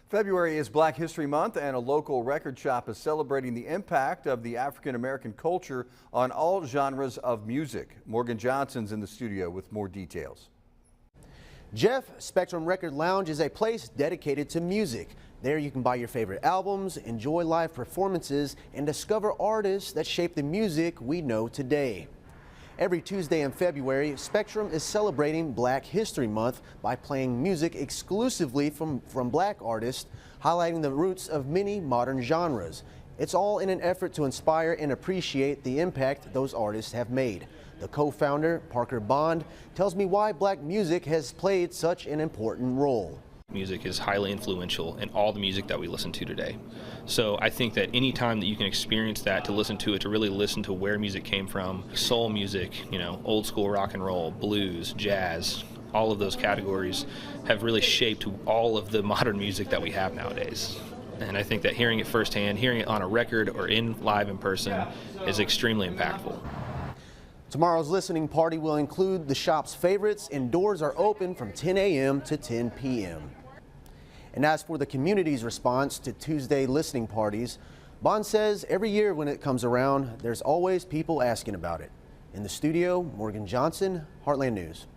February is Black History Month, and a local record shop is celebrating the impact of the African American culture on all genres of music. Morgan Johnson's in the studio with more details. Jeff, Spectrum Record Lounge is a place dedicated to music. There you can buy your favorite albums, enjoy live performances, and discover artists that shape the music we know today. Every Tuesday in February, Spectrum is celebrating Black History Month by playing music exclusively from Black artists, highlighting the roots of many modern genres. It's all in an effort to inspire and appreciate the impact those artists have made. The co-founder, Parker Bond, tells me why Black music has played such an important role. Music is highly influential in all the music that we listen to today. So I think that any time that you can experience that, to listen to it, to really listen to where music came from, soul music, old school rock and roll, blues, jazz, all of those categories have really shaped all of the modern music that we have nowadays. And I think that hearing it firsthand, hearing it on a record or live in person is extremely impactful. Tomorrow's listening party will include the shop's favorites, and doors are open from 10 a.m. to 10 p.m. And as for the community's response to Tuesday listening parties, Bond says every year when it comes around, there's always people asking about it. In the studio, Morgan Johnson, Heartland News.